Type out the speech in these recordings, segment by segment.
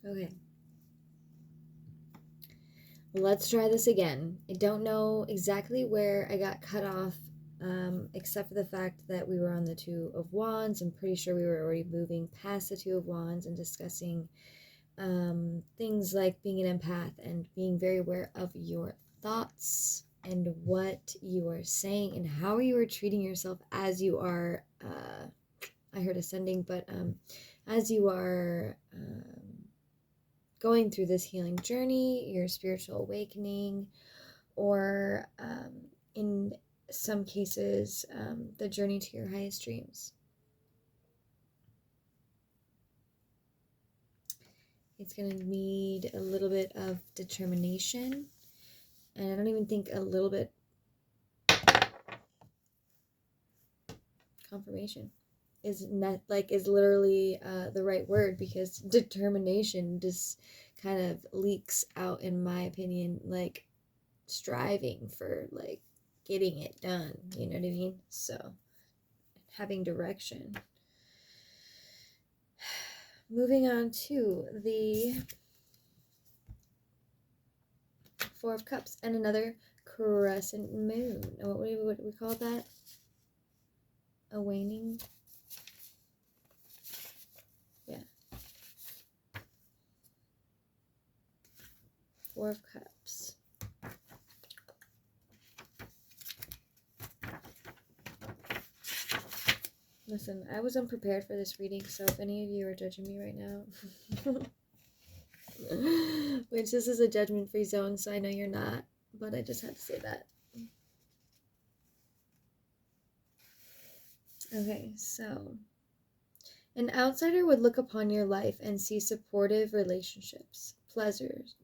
Okay. Let's try this again. I don't know exactly where I got cut off, except for the fact that we were on the Two of Wands. I'm pretty sure we were already moving past the Two of Wands and discussing things like being an empath and being very aware of your thoughts and what you are saying and how you are treating yourself as you are, I heard ascending, but as you are going through this healing journey, your spiritual awakening, or in some cases, the journey to your highest dreams. It's going to need a little bit of determination, and I don't even think a little bit confirmation is not like is literally the right word, because determination just kind of leaks out, in my opinion, like striving for like getting it done, you know what I mean? So having direction. Moving on to the Four of Cups and another crescent moon. What would we call that? A waning? Yeah. Four of Cups. Listen, I was unprepared for this reading, so if any of you are judging me right now, which this is a judgment-free zone, so I know you're not, but I just had to say that. Okay, so an outsider would look upon your life and see supportive relationships, pleasures,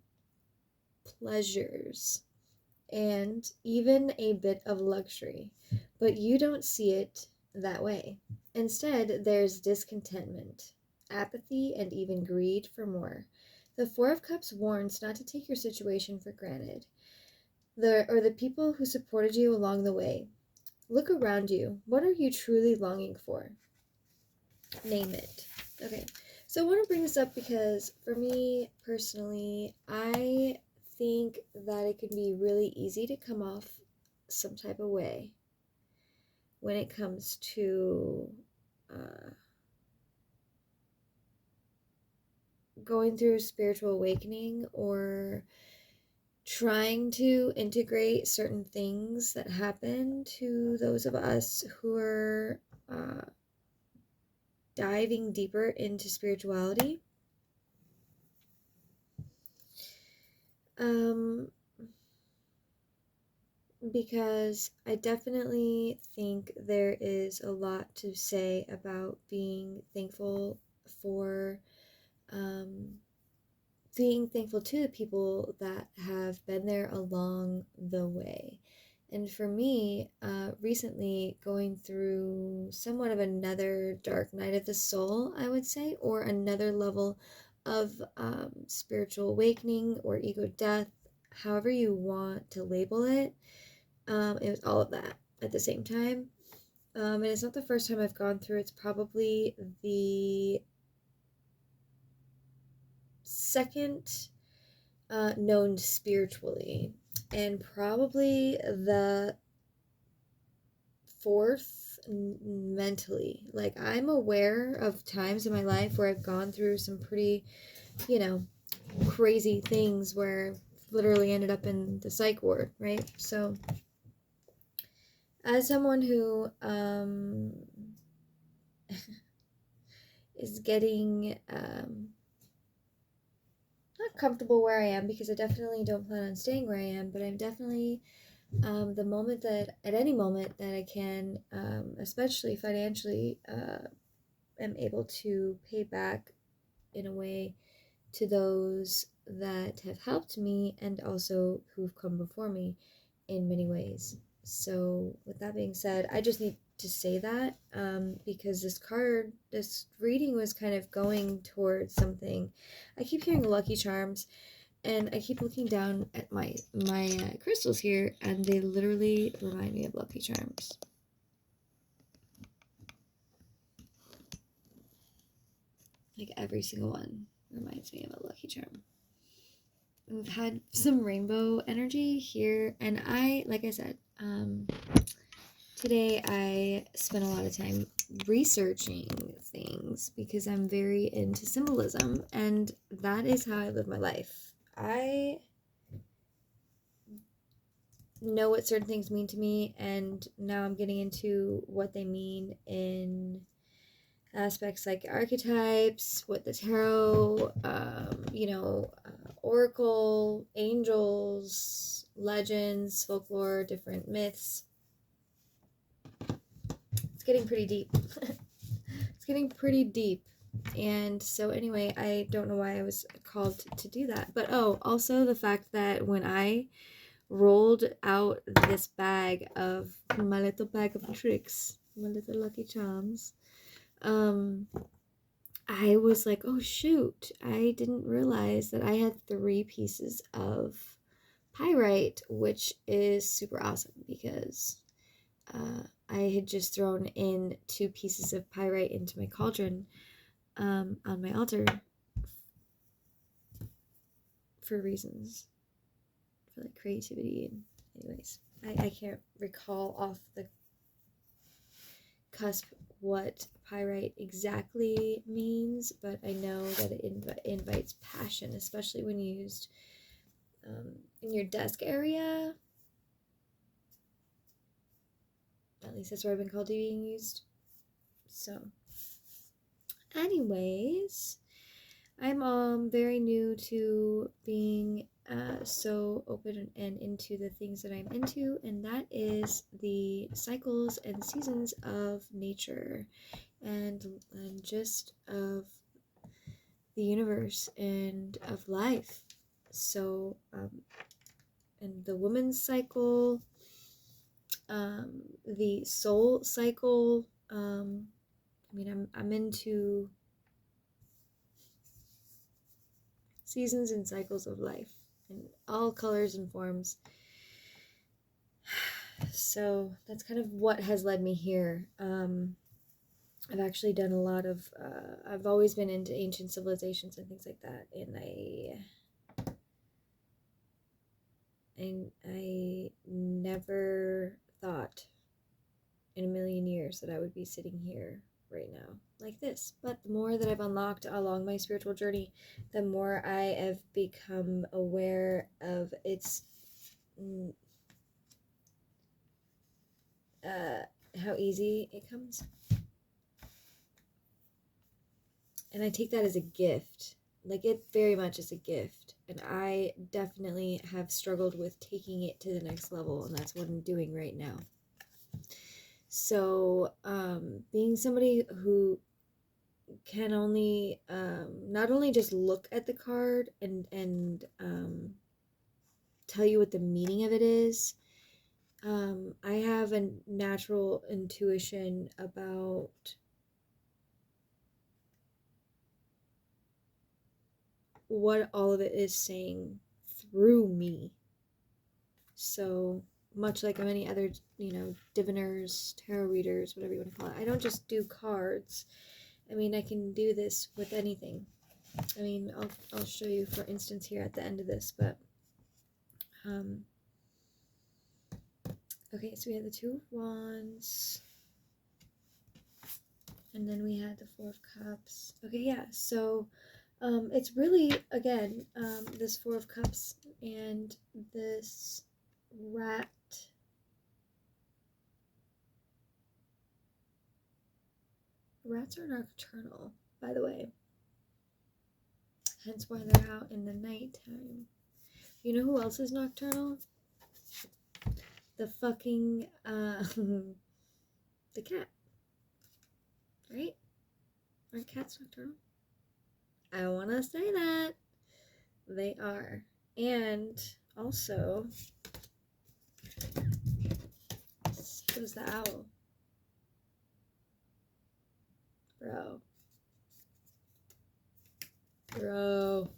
and even a bit of luxury, but you don't see it that way. Instead, there's discontentment, apathy, and even greed for more. The Four of Cups warns not to take your situation for granted, the people who supported you along the way. Look around you. What are you truly longing for? Name it. Okay, so I want to bring this up because for me personally, I think that it can be really easy to come off some type of way when it comes to going through spiritual awakening or trying to integrate certain things that happen to those of us who are diving deeper into spirituality. Because I definitely think there is a lot to say about being thankful for, being thankful to the people that have been there along the way. And for me, recently going through somewhat of another dark night of the soul, I would say, or another level of spiritual awakening or ego death, however you want to label it. It was all of that at the same time. And it's not the first time I've gone through. It's probably the second known spiritually, and probably the fourth mentally. Like, I'm aware of times in my life where I've gone through some pretty, crazy things where I've literally ended up in the psych ward, right? So as someone who is getting not comfortable where I am, because I definitely don't plan on staying where I am, but I'm definitely the moment that at any moment that I can, especially financially, am able to pay back in a way to those that have helped me and also who've come before me in many ways. So with that being said, I just need to say that because this reading was kind of going towards something. I keep hearing Lucky Charms, and I keep looking down at my crystals here, and they literally remind me of Lucky Charms. Like every single one. Reminds me of a lucky charm. We've had some rainbow energy here, and like I said, today I spent a lot of time researching things because I'm very into symbolism, and that is how I live my life. I know what certain things mean to me, and now I'm getting into what they mean in aspects like archetypes, what the tarot, oracle, angels, legends, folklore, different myths. It's getting pretty deep. It's getting pretty deep. And so anyway, I don't know why I was called to do that. But also the fact that when I rolled out this bag of my little bag of tricks, my little lucky charms, I was like, oh shoot, I didn't realize that I had 3 pieces of pyrite, which is super awesome because I had just thrown in 2 pieces of pyrite into my cauldron on my altar for reasons, for like creativity. And anyways, I can't recall off the cusp what pyrite exactly means, but I know that it invites passion, especially when used in your desk area. At least that's where I've been called to being used. So, anyways, I'm very new to being so open and into the things that I'm into, and that is the cycles and seasons of nature and just of the universe and of life. So, and the woman's cycle, the soul cycle. I'm into seasons and cycles of life in all colors and forms. So that's kind of what has led me here. I've actually done a lot of, I've always been into ancient civilizations and things like that, and I never thought in a million years that I would be sitting here right now like this. But the more that I've unlocked along my spiritual journey, the more I have become aware of its how easy it comes. And I take that as a gift. Like, it very much is a gift. And I definitely have struggled with taking it to the next level, and that's what I'm doing right now. So, being somebody who can only not only just look at the card and tell you what the meaning of it is, I have a natural intuition about what all of it is saying through me. So much like many other, diviners, tarot readers, whatever you want to call it, I don't just do cards. I mean, I can do this with anything. I mean, I'll show you, for instance, here at the end of this, but okay, so we had the 2 of Wands, and then we had the 4 of Cups. Okay, yeah, so it's really, again, this 4 of Cups and this rat. Rats are nocturnal, by the way. Hence why they're out in the nighttime. You know who else is nocturnal? The fucking, the cat. Right? Aren't cats nocturnal? I want to say that. They are. And also, what is the owl? Bro.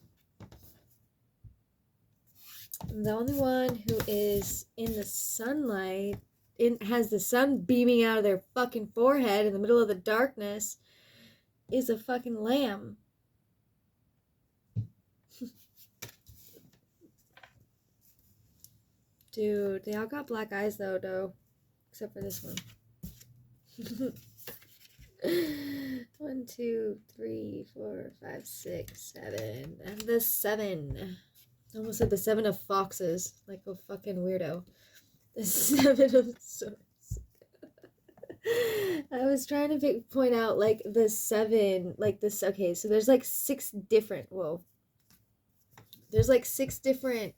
I'm the only one who is in the sunlight, has the sun beaming out of their fucking forehead in the middle of the darkness, is a fucking lamb. Dude, they all got black eyes though. Except for this one. 1, 2, 3, 4, 5, 6, 7. And the 7. I almost said the 7 of foxes. Like a fucking weirdo. The 7 of swords. I was trying to point out like the 7. Like this. Okay, so there's like 6 different. Whoa. There's like 6 different.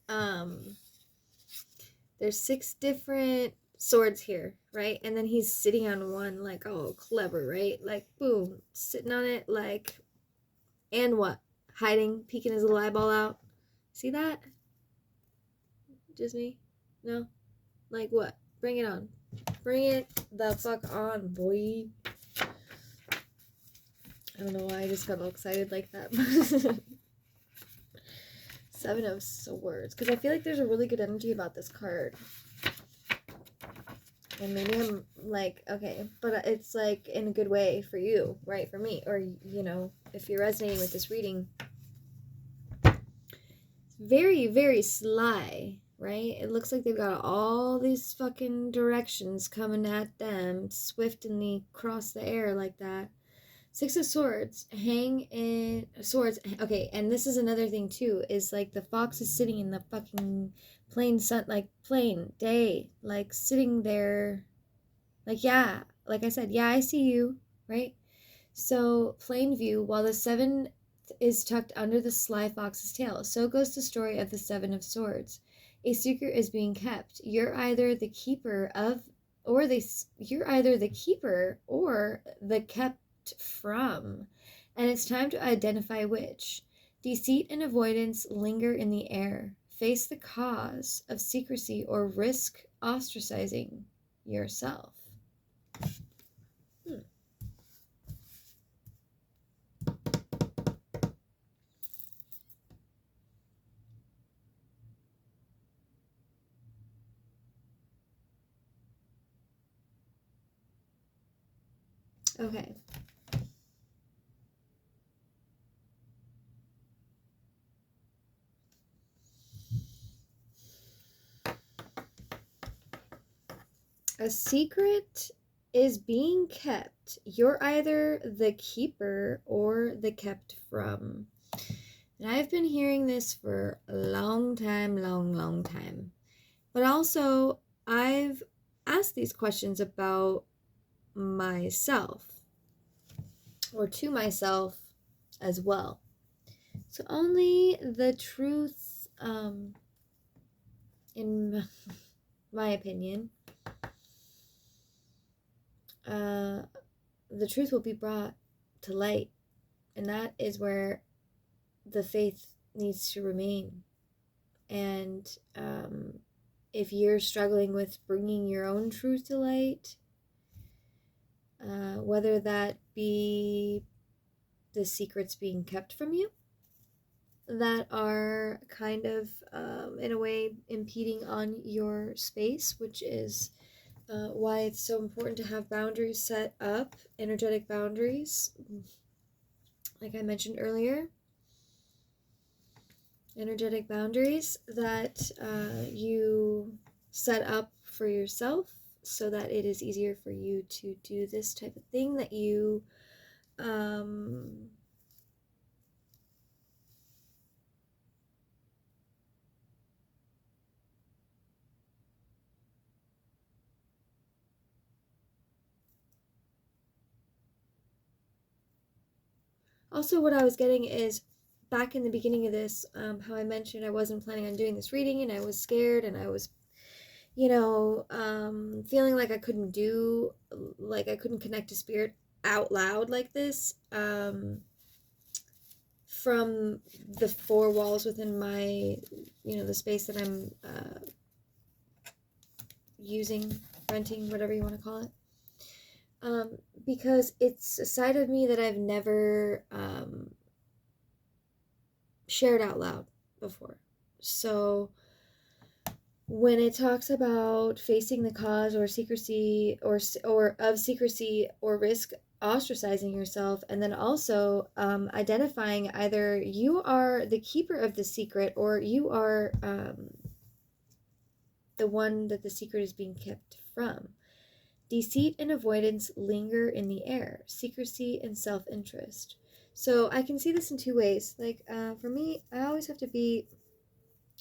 There's 6 different swords here, right? And then he's sitting on one, like, oh, clever, right? Like, boom, sitting on it, like, and what? Hiding, peeking his little eyeball out. See that? Just me? No? Like, what? Bring it on. Bring it the fuck on, boy. I don't know why I just got all excited like that. 7 of Swords. Because I feel like there's a really good energy about this card. And maybe I'm like, okay, but it's like in a good way for you, right? For me. Or, you know, if you're resonating with this reading. Very, very sly, right? It looks like they've got all these fucking directions coming at them, swiftly across the air like that. 6 of Swords, hang in swords. Okay, and this is another thing too, is like the fox is sitting in the fucking plain sun, like plain day, like sitting there, like, yeah, like I said, yeah, I see you, right? So plain view, while the 7 is tucked under the sly fox's tail, so goes the story of the 7 of Swords. A secret is being kept. You're either the keeper or the kept from, and it's time to identify which. Deceit and avoidance linger in the air. Face the cause of secrecy or risk ostracizing yourself. Okay. A secret is being kept. You're either the keeper or the kept from. And I've been hearing this for a long time. But also, I've asked these questions about myself, or to myself as well. So only the truth, in my opinion, the truth will be brought to light, and that is where the faith needs to remain. And if you're struggling with bringing your own truth to light, whether that be the secrets being kept from you that are kind of in a way impeding on your space, which is why it's so important to have boundaries set up, energetic boundaries, like I mentioned earlier. Energetic boundaries that you set up for yourself so that it is easier for you to do this type of thing that you also, what I was getting is back in the beginning of this, how I mentioned I wasn't planning on doing this reading and I was scared and I was, you know, feeling like I couldn't connect to spirit out loud like this, from the 4 walls within my, you know, the space that I'm using, renting, whatever you want to call it. Because it's a side of me that I've never shared out loud before. So when it talks about facing the cause or secrecy or of secrecy or risk ostracizing yourself, and then also identifying either you are the keeper of the secret or you are the one that the secret is being kept from. Deceit and avoidance linger in the air, secrecy and self-interest. So I can see this in two ways. Like, for me, I always have to be,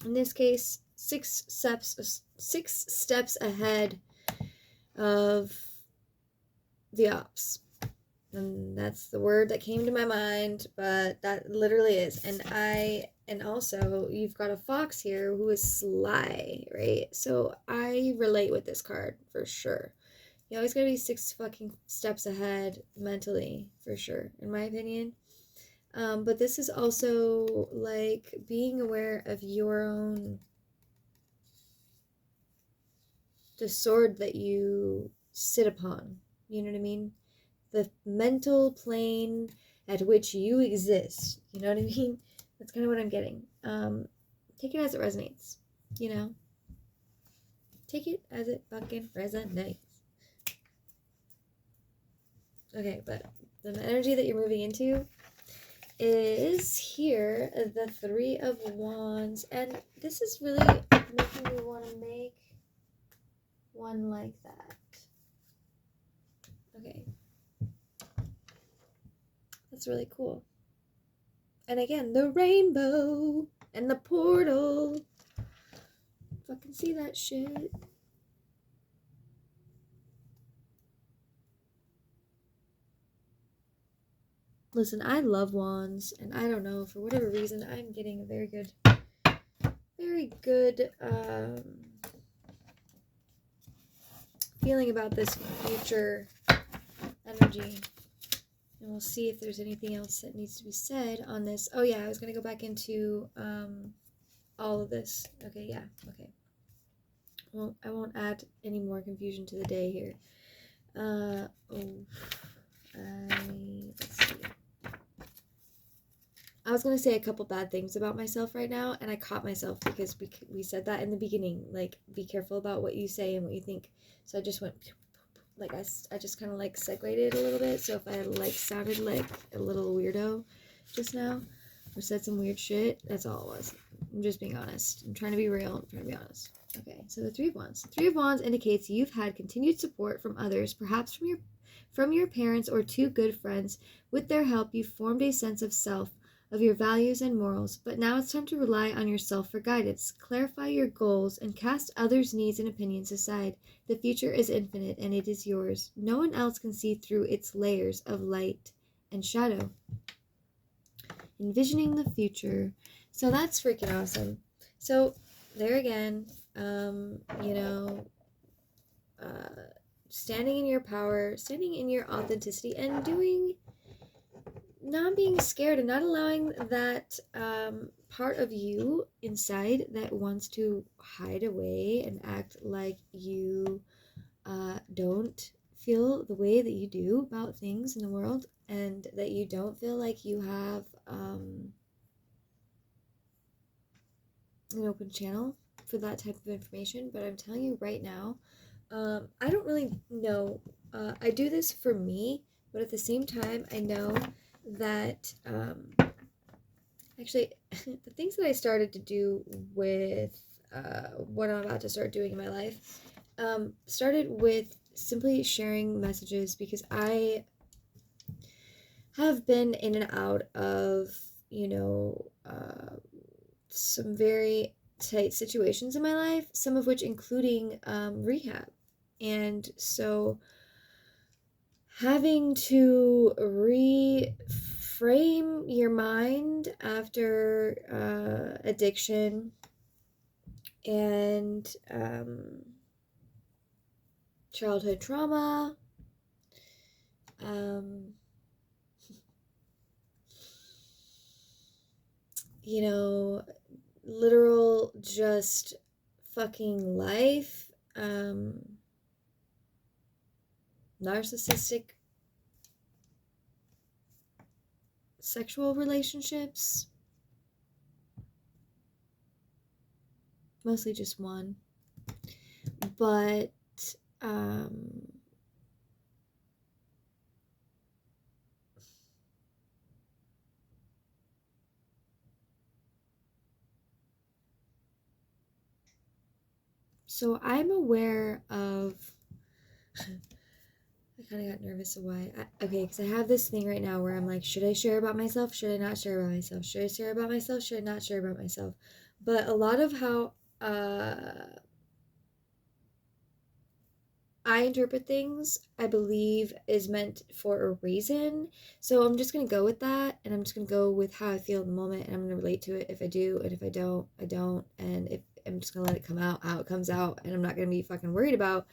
in this case, six steps ahead of the ops. And that's the word that came to my mind, but that literally is. And also you've got a fox here who is sly, right? So I relate with this card for sure. You always gotta be 6 fucking steps ahead mentally, for sure, in my opinion. But this is also like being aware of your own, the sword that you sit upon. You know what I mean? The mental plane at which you exist. You know what I mean? That's kind of what I'm getting. Take it as it resonates. You know? Take it as it fucking resonates. Okay, but the energy that you're moving into is here, the Three of Wands. And this is really making me want to make one like that. Okay. That's really cool. And again, the rainbow and the portal. Fucking see that shit. Listen, I love wands, and I don't know, for whatever reason, I'm getting a very good feeling about this future energy. And we'll see if there's anything else that needs to be said on this. Oh yeah, I was going to go back into all of this. Okay, yeah, okay. Well, I won't add any more confusion to the day here. Let's see. I was going to say a couple bad things about myself right now, and I caught myself because we said that in the beginning, like, be careful about what you say and what you think. So I just went, like, I just kind of, like, segued it a little bit. So if I, like, sounded like a little weirdo just now or said some weird shit, that's all it was. I'm just being honest. I'm trying to be real. I'm trying to be honest. Okay, so the Three of Wands. The Three of Wands indicates you've had continued support from others, perhaps from your parents or 2 good friends. With their help, you've formed a sense of self, of your values and morals, but now it's time to rely on yourself for guidance. Clarify your goals and cast others' needs and opinions aside. The future is infinite and it is yours. No one else can see through its layers of light and shadow. Envisioning the future. So that's freaking awesome. So there again, you know, standing in your power, standing in your authenticity, and not being scared and not allowing that part of you inside that wants to hide away and act like you don't feel the way that you do about things in the world, and that you don't feel like you have an open channel for that type of information. But I'm telling you right now, I don't really know. I do this for me, but at the same time, I know that actually the things that I started to do with what I'm about to start doing in my life started with simply sharing messages, because I have been in and out of, you know, some very tight situations in my life, some of which including rehab. And so having to reframe your mind after addiction and childhood trauma, you know, literal just fucking life, narcissistic sexual relationships, mostly just one, but So I'm aware of. I kind of got nervous of why. Okay, because I have this thing right now where I'm like, should I share about myself? Should I not share about myself? Should I share about myself? Should I not share about myself? But a lot of how I interpret things, I believe, is meant for a reason. So I'm just going to go with that. And I'm just going to go with how I feel in the moment. And I'm going to relate to it if I do. And if I don't, I don't. And if I'm just going to let it come out how it comes out. And I'm not going to be fucking worried about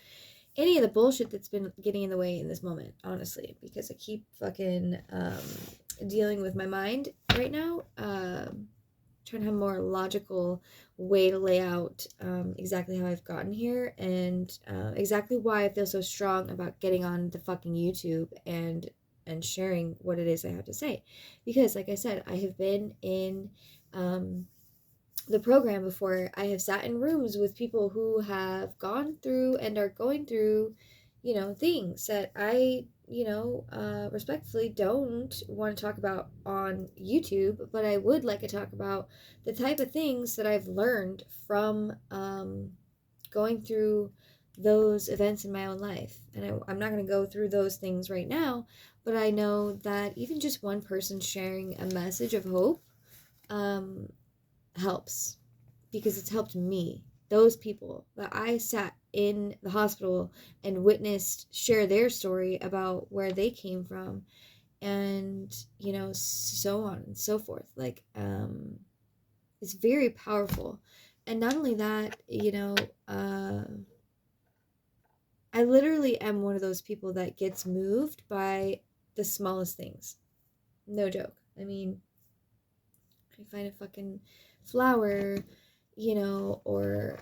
any of the bullshit that's been getting in the way in this moment, honestly. Because I keep fucking dealing with my mind right now. Trying to have a more logical way to lay out exactly how I've gotten here and exactly why I feel so strong about getting on the fucking YouTube and sharing what it is I have to say. Because, like I said, I have been in the program before. I have sat in rooms with people who have gone through and are going through, things that I, respectfully don't want to talk about on YouTube, but I would like to talk about the type of things that I've learned from going through those events in my own life. And I'm not going to go through those things right now, but I know that even just one person sharing a message of hope helps, because it's helped me. Those people that I sat in the hospital and witnessed share their story about where they came from, and so on and so forth. Like it's very powerful. And not only that, I literally am one of those people that gets moved by the smallest things. No joke. I mean, I find a fucking flower, or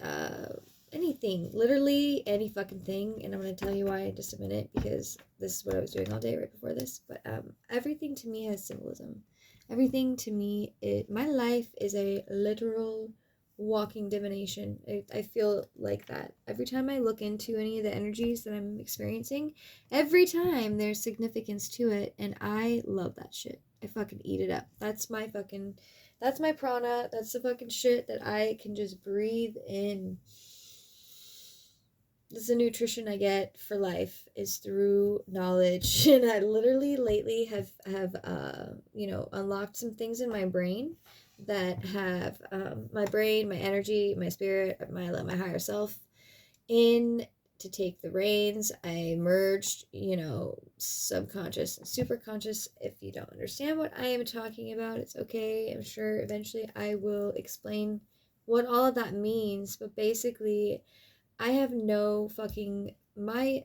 uh, anything, literally any fucking thing. And I'm going to tell you why in just a minute, because this is what I was doing all day right before this. But everything to me has symbolism. Everything to me, my life is a literal walking divination. I feel like that. Every time I look into any of the energies that I'm experiencing, every time there's significance to it, and I love that shit. I fucking eat it up. That's my prana. That's the fucking shit that I can just breathe in. This is the nutrition I get for life, is through knowledge. And I literally lately have unlocked some things in my brain that have my brain, my energy, my spirit, my higher self in to take the reins. I merged, subconscious and superconscious. If you don't understand what I am talking about, it's okay. I'm sure eventually I will explain what all of that means. But basically, I have no fucking. My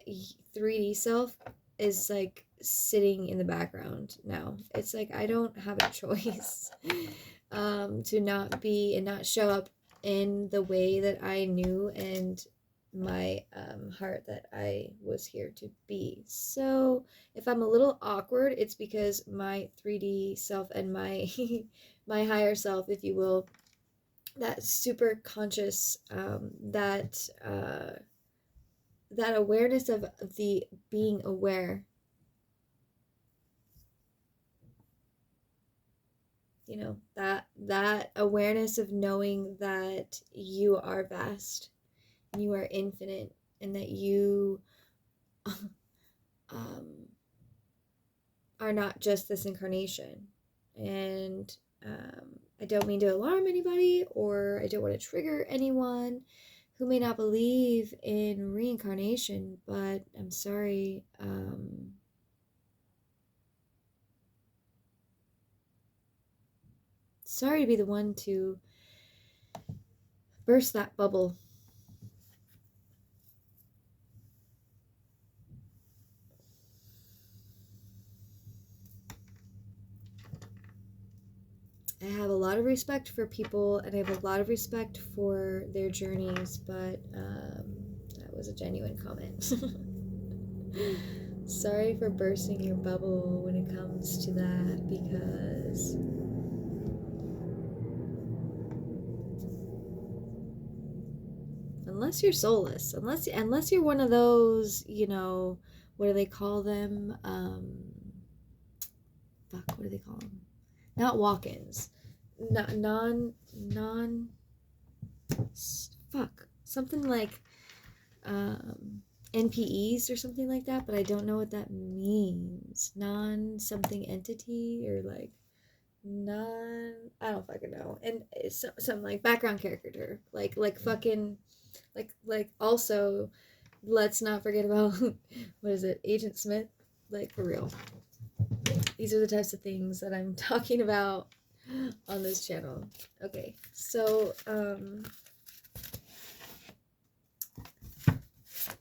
3D self is like sitting in the background now. It's like I don't have a choice to not be and not show up in the way that I knew and my heart that I was here to be. So if I'm a little awkward, it's because my 3D self and my my higher self, if you will, that super conscious, that awareness of the being aware, that awareness of knowing that you are vast, you are infinite, and that you um, are not just this incarnation. And I don't mean to alarm anybody, or I don't want to trigger anyone who may not believe in reincarnation, but I'm sorry. Sorry to be the one to burst that bubble. I have a lot of respect for people, and I have a lot of respect for their journeys, but that was a genuine comment. Sorry for bursting your bubble when it comes to that, because unless you're soulless, unless you're one of those, what do they call them? What do they call them? Not walk-ins. Non. Fuck. something like NPEs or something like that, but I don't know what that means. Non something entity, or like non, I don't fucking know. And it's some like background character, like fucking like also, let's not forget about what is it, Agent Smith, like for real. These are the types of things that I'm talking about on this channel. Okay, so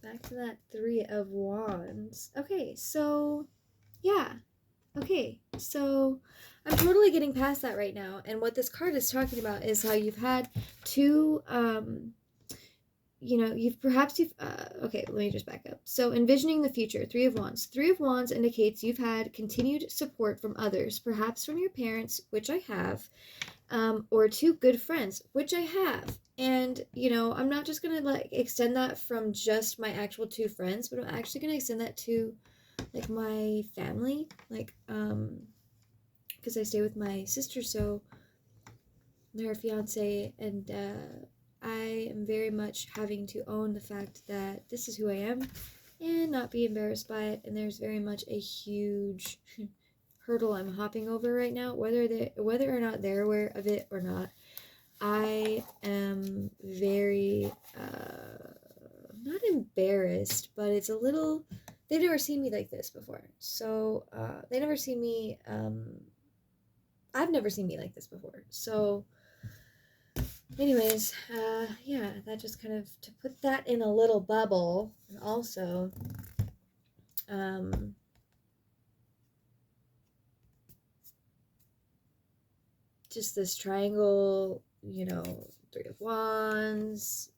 back to that Three of Wands. Okay, so yeah. Okay, so I'm totally getting past that right now. And what this card is talking about is how you've had two, okay, let me just back up. So envisioning the future, Three of Wands. Three of Wands indicates you've had continued support from others, perhaps from your parents, which I have, or two good friends, which I have. And, I'm not just going to like extend that from just my actual two friends, but I'm actually going to extend that to like my family, like because I stay with my sister, so her fiance, and I am very much having to own the fact that this is who I am and not be embarrassed by it. And there's very much a huge hurdle I'm hopping over right now, whether or not they're aware of it or not. I am very not embarrassed, but it's a little, they've never seen me like this before. So they never seen me, I've never seen me like this before. So anyways, yeah, that just kind of, to put that in a little bubble. And also just this triangle, Three of Wands,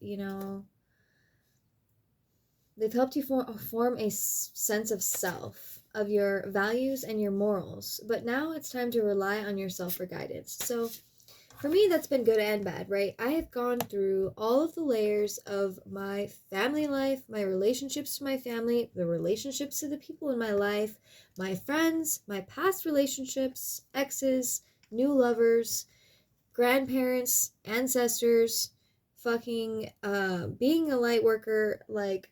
they've helped you form a sense of self, of your values and your morals. But now it's time to rely on yourself for guidance. So for me, that's been good and bad, right? I have gone through all of the layers of my family life, my relationships to my family, the relationships to the people in my life, my friends, my past relationships, exes, new lovers, grandparents, ancestors, fucking being a light worker. Like,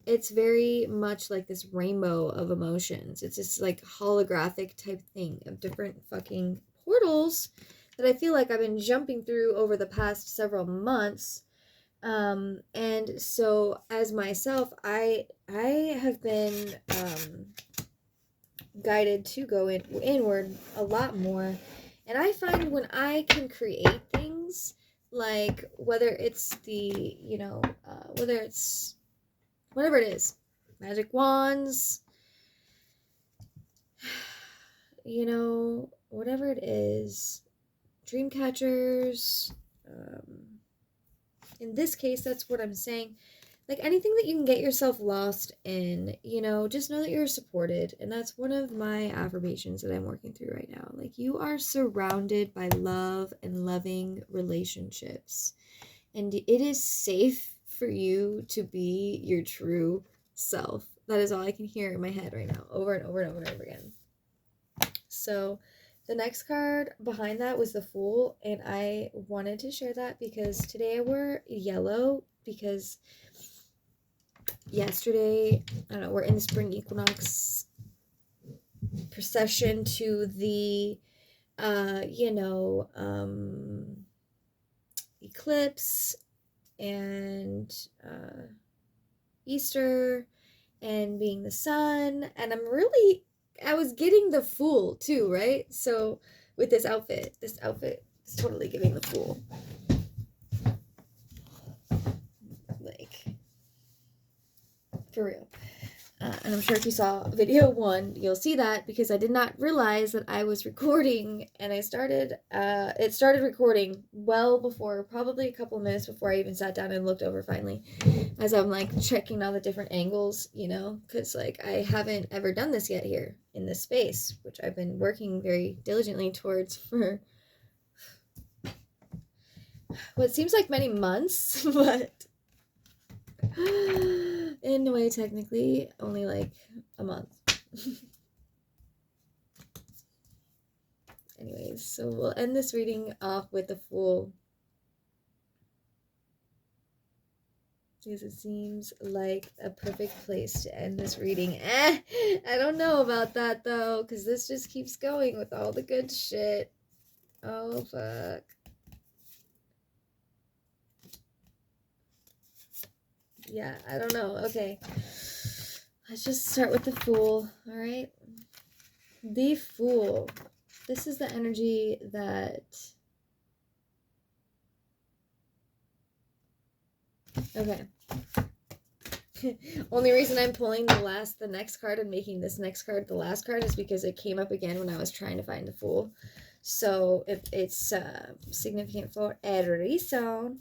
it's very much like this rainbow of emotions. It's this like holographic type thing of different fucking portals that I feel like I've been jumping through over the past several months. And so as myself, I have been guided to go inward a lot more. And I find when I can create things, like whether it's the, whether it's whatever it is, magic wands, whatever it is, dream catchers, in this case, that's what I'm saying. Like anything that you can get yourself lost in, just know that you're supported. And that's one of my affirmations that I'm working through right now. Like, you are surrounded by love and loving relationships. And it is safe for you to be your true self. That is all I can hear in my head right now, over and over and over and over again. So the next card behind that was the Fool, and I wanted to share that because today I wore yellow because yesterday, I don't know, we're in the spring equinox procession to the eclipse and Easter and being the sun, and I was getting the Fool too, right? So with this outfit is totally giving the Fool. Like, for real. And I'm sure if you saw video 1, you'll see that, because I did not realize that I was recording, and it started recording well before, probably a couple of minutes before I even sat down and looked over finally, as I'm like checking all the different angles, because like I haven't ever done this yet here in this space, which I've been working very diligently towards for what seems like many months, but in a way, technically, only like a month. Anyways, so we'll end this reading off with the Fool. Because it seems like a perfect place to end this reading. I don't know about that though, because this just keeps going with all the good shit. Oh, fuck. Yeah, I don't know. Okay. Let's just start with the Fool, alright? The Fool. This is the energy that... Okay. Only reason I'm pulling the next card and making this next card the last card is because it came up again when I was trying to find the Fool. So it's significant for a reason.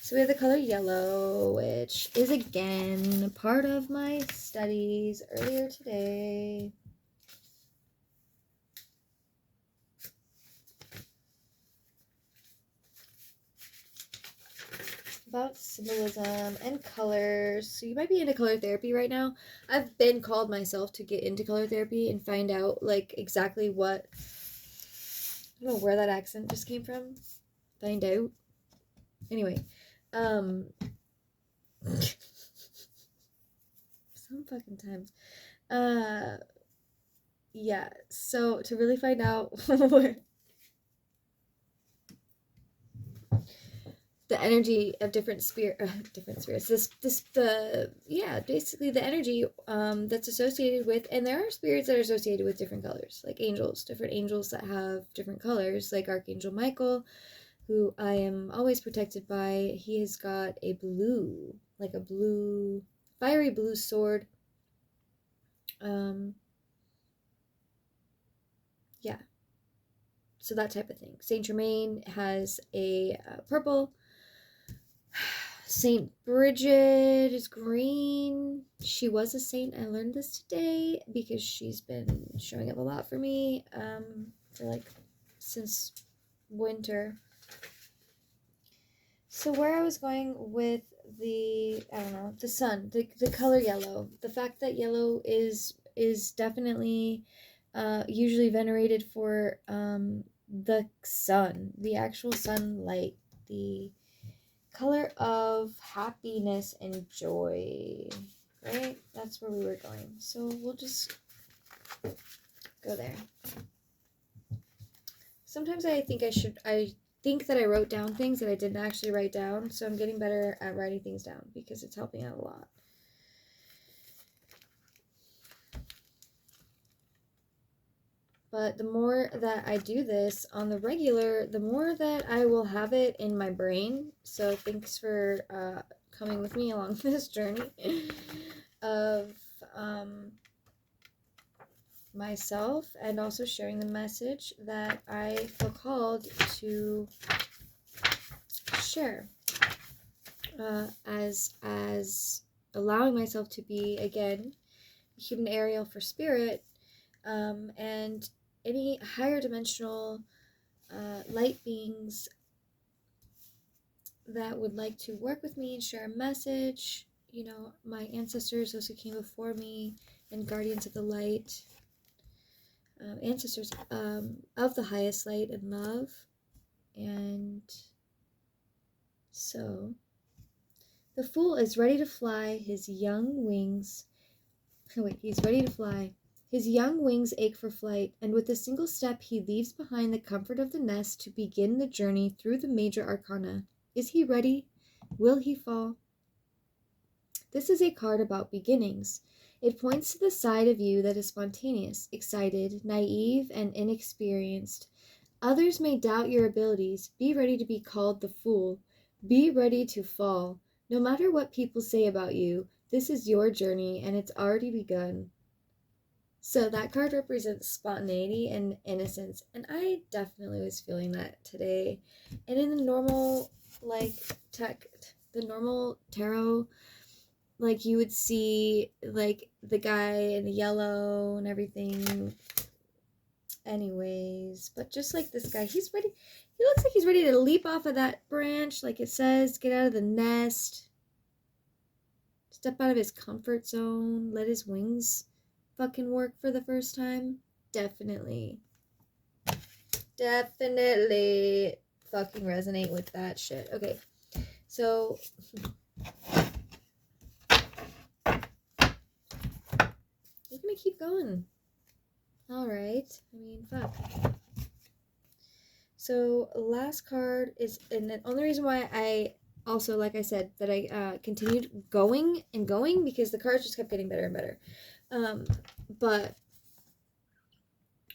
So we have the color yellow, which is again part of my studies earlier today. About symbolism and colors. So you might be into color therapy right now. I've been called myself to get into color therapy and find out like exactly what, I don't know where that accent just came from. Find out. Anyway, some fucking times. Yeah, so to really find out where the energy of different spirits, basically the energy that's associated with, and there are spirits that are associated with different colors, like angels, different angels that have different colors, like Archangel Michael, who I am always protected by. He has got a blue, like a blue, fiery blue sword. Yeah, so that type of thing. Saint Germain has a purple. Saint Bridget is green. She was a saint. I learned this today because she's been showing up a lot for me for like since winter. So where I was going with the, I don't know, the sun, the color yellow, the fact that yellow is definitely usually venerated for the sun, the actual sunlight, the color of happiness and joy, right? That's where we were going. So we'll just go there. Sometimes I think that I wrote down things that I didn't actually write down, so I'm getting better at writing things down because it's helping out a lot. But the more that I do this on the regular, the more that I will have it in my brain. So thanks for coming with me along this journey of myself, and also sharing the message that I feel called to share as allowing myself to be, again, human aerial for spirit, and any higher dimensional light beings that would like to work with me and share a message. You know, my ancestors, those who came before me, and guardians of the light, ancestors of the highest light and love. And so the Fool is ready to fly his young wings. He's ready to fly. His young wings ache for flight, and with a single step he leaves behind the comfort of the nest to begin the journey through the major arcana. Is he ready? Will he fall? This is a card about beginnings. It points to the side of you that is spontaneous, excited, naive, and inexperienced. Others may doubt your abilities. Be ready to be called the Fool. Be ready to fall. No matter what people say about you, this is your journey and it's already begun. So that card represents spontaneity and innocence, and I definitely was feeling that today. And in the normal, the normal tarot, like you would see like the guy in the yellow and everything. Anyways, but just like this guy, he's ready. He looks like he's ready to leap off of that branch, like it says, get out of the nest, step out of his comfort zone, let his wings fucking work for the first time. Definitely fucking resonate with that shit. Okay, so gonna keep going. All right. I mean, fuck. So last card is, and the only reason why I also, like I said, that I continued going and going, because the cards just kept getting better and better. But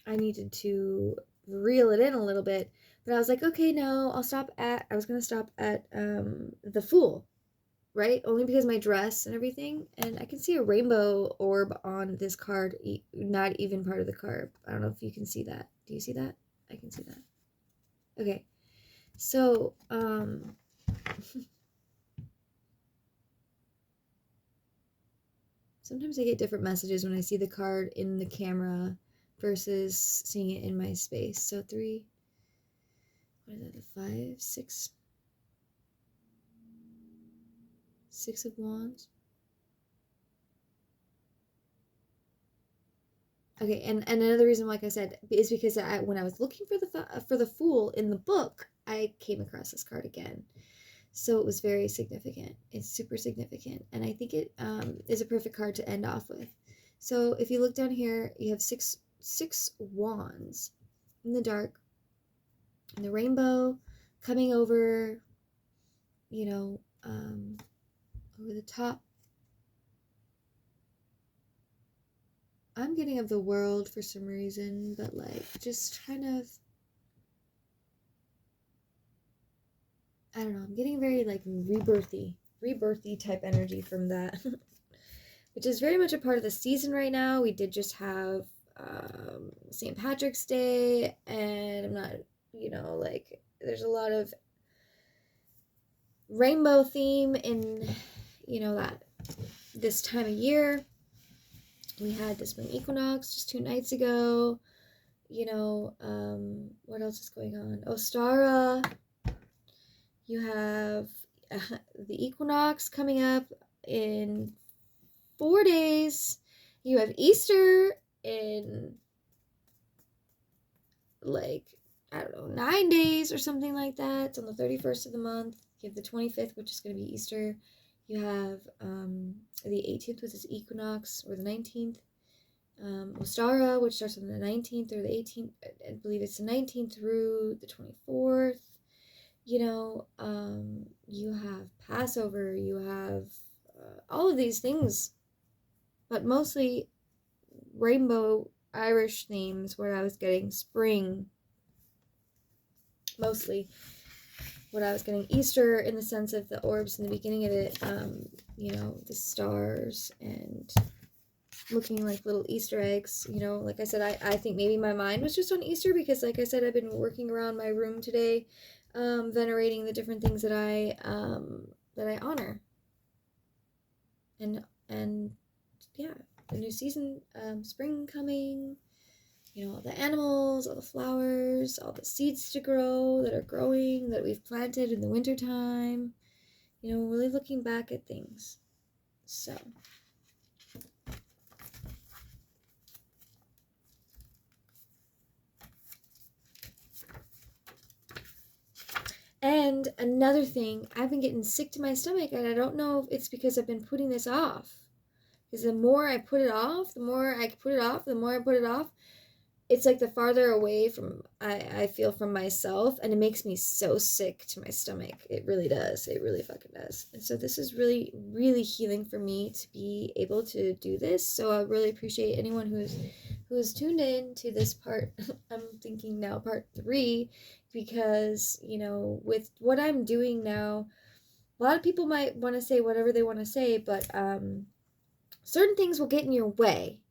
I needed to reel it in a little bit. But I was like, okay, no, I was going to stop at the Fool, right? Only because my dress and everything. And I can see a rainbow orb on this card, not even part of the card. I don't know if you can see that. Do you see that? I can see that. Okay. So, sometimes I get different messages when I see the card in the camera versus seeing it in my space. So 3, what is that, the 5, 6, 6 of Wands. Okay, and another reason, like I said, is because when I was looking for the Fool in the book, I came across this card again. So it was very significant. It's super significant, and I think it is a perfect card to end off with. So if you look down here, you have six wands in the dark, and the rainbow coming over, you know, over the top. I'm getting of the world for some reason, but like just kind of, I don't know, I'm getting very like rebirthy type energy from that, which is very much a part of the season right now. We did just have St. Patrick's Day, and I'm not, you know, like there's a lot of rainbow theme in, you know, that this time of year. We had the spring equinox just 2 nights ago. You know, what else is going on? Ostara. You have the equinox coming up in 4 days. You have Easter in like, I don't know, 9 days or something like that. It's on the 31st of the month. You have the 25th, which is going to be Easter. You have the 18th, which is equinox, or the 19th. Ostara, which starts on the 19th or the 18th. I believe it's the 19th through the 24th. You know, you have Passover, you have all of these things, but mostly rainbow Irish themes, where I was getting spring, mostly what I was getting Easter in the sense of the orbs in the beginning of it, you know, the stars and looking like little Easter eggs. You know, like I said, I think maybe my mind was just on Easter, because like I said, I've been working around my room today, venerating the different things that I honor. And yeah, the new season, spring coming, you know, all the animals, all the flowers, all the seeds to grow that are growing, that we've planted in the wintertime. You know, really looking back at things. So and another thing, I've been getting sick to my stomach, and I don't know if it's because I've been putting this off. Because the more I put it off, the more I put it off, it's like the farther away from I feel from myself, and it makes me so sick to my stomach. It really does. It really fucking does. And so this is really, really healing for me to be able to do this. So I really appreciate anyone who's tuned in to this part. I'm thinking now part 3, because, you know, with what I'm doing now, a lot of people might want to say whatever they want to say, but certain things will get in your way.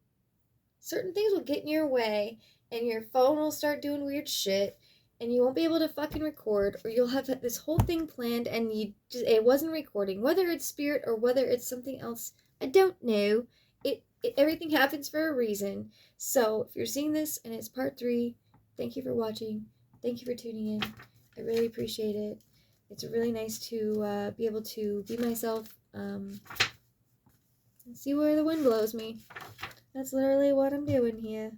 Certain things will get in your way, and your phone will start doing weird shit, and you won't be able to fucking record, or you'll have this whole thing planned and it wasn't recording. Whether it's spirit or whether it's something else, I don't know. Everything happens for a reason. So if you're seeing this and it's part 3, thank you for watching. Thank you for tuning in. I really appreciate it. It's really nice to be able to be myself, and see where the wind blows me. That's literally what I'm doing here.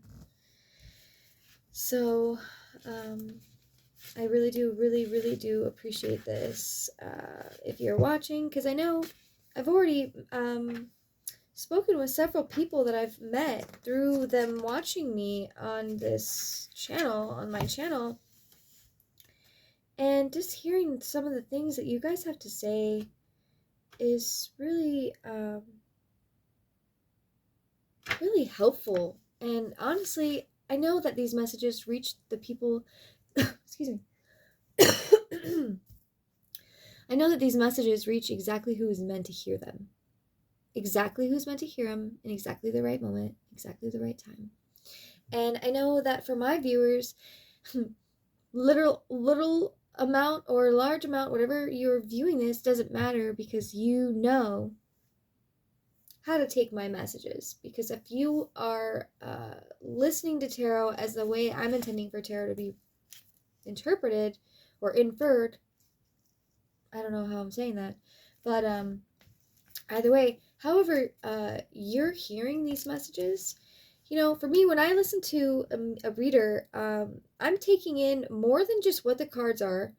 So, I really do appreciate this. If you're watching, because I know I've already spoken with several people that I've met through them watching me on this channel, on my channel, and just hearing some of the things that you guys have to say is really, really helpful. And honestly, I know that these messages reach the people, excuse me. I know that these messages reach exactly who is meant to hear them. Exactly who's meant to hear them in exactly the right moment, exactly the right time. And I know that for my viewers, little amount or large amount, whatever you're viewing this, doesn't matter, because you know how to take my messages. Because if you are listening to tarot as the way I'm intending for tarot to be interpreted or inferred, I don't know how I'm saying that, but either way, however you're hearing these messages, you know, for me, when I listen to a reader, I'm taking in more than just what the cards are.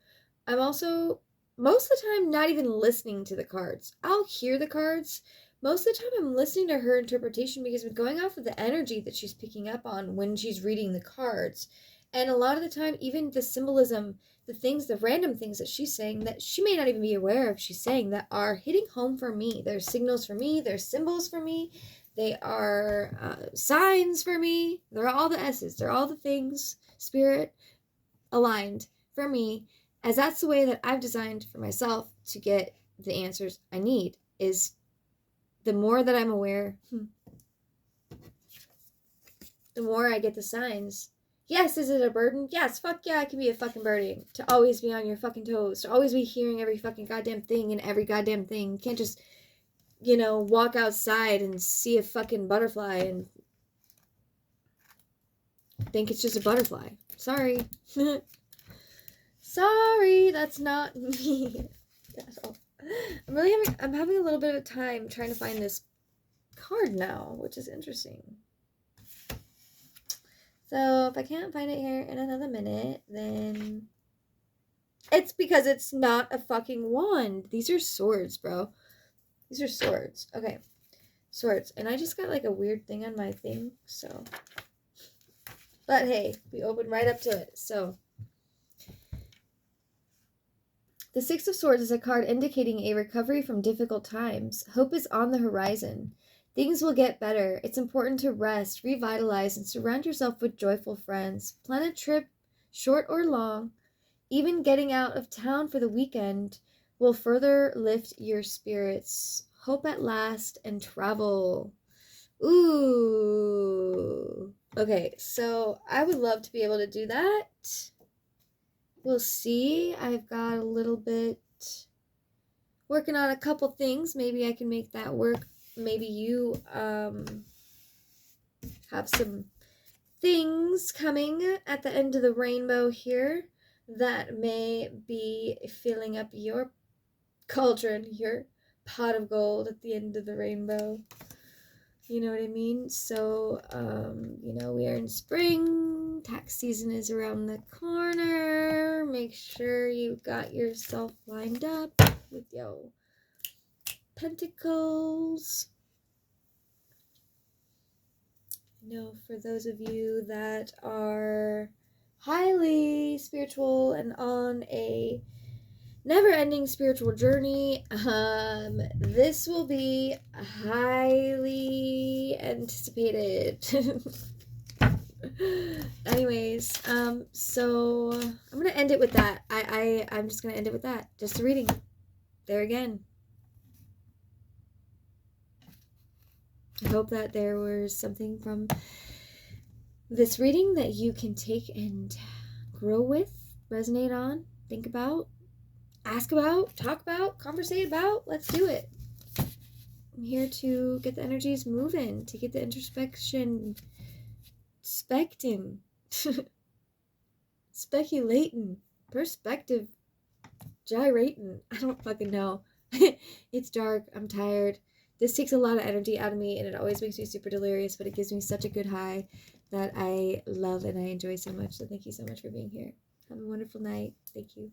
I'm also, most of the time, not even listening to the cards. I'll hear the cards. Most of the time, I'm listening to her interpretation because I'm going off of the energy that she's picking up on when she's reading the cards. And a lot of the time, even the symbolism, the things, the random things that she's saying that she may not even be aware of she's saying, that are hitting home for me. There's signals for me. There's symbols for me. They are signs for me. They're all the S's. They're all the things, spirit aligned for me, as that's the way that I've designed for myself to get the answers I need. Is the more that I'm aware, the more I get the signs. Yes, is it a burden? Yes, fuck yeah, it can be a fucking burden. To always be on your fucking toes. To always be hearing every fucking goddamn thing and every goddamn thing. You can't just, you know, walk outside and see a fucking butterfly and think it's just a butterfly. Sorry. Sorry, that's not me at all. I'm having a little bit of time trying to find this card now, which is interesting. So if I can't find it here in another minute, then it's because it's not a fucking wand. These are swords, bro. These are swords. Okay. Swords. And I just got like a weird thing on my thing, so. But hey, we opened right up to it, so. The Six of Swords is a card indicating a recovery from difficult times. Hope is on the horizon. Things will get better. It's important to rest, revitalize, and surround yourself with joyful friends. Plan a trip, short or long. Even getting out of town for the weekend will further lift your spirits. Hope at last and travel. Ooh. Okay, so I would love to be able to do that. We'll see. I've got a little bit working on a couple things. Maybe I can make that work. Maybe you have some things coming at the end of the rainbow here that may be filling up your cauldron, your pot of gold at the end of the rainbow. You know what I mean? So, you know, we are in spring. Tax season is around the corner. Make sure you got yourself lined up with your pentacles. You know, for those of you that are highly spiritual and on a never-ending spiritual journey, this will be highly anticipated. Anyways, so I'm gonna end it with that. I'm just gonna end it with that. Just a reading. There again. I hope that there was something from this reading that you can take and grow with, resonate on, think about, ask about, talk about, conversate about. Let's do it. I'm here to get the energies moving, to get the introspection specting, speculating, perspective gyrating. I don't fucking know. It's dark. I'm tired. This takes a lot of energy out of me, and it always makes me super delirious, but it gives me such a good high that I love and I enjoy so much. So thank you so much for being here. Have a wonderful night. Thank you.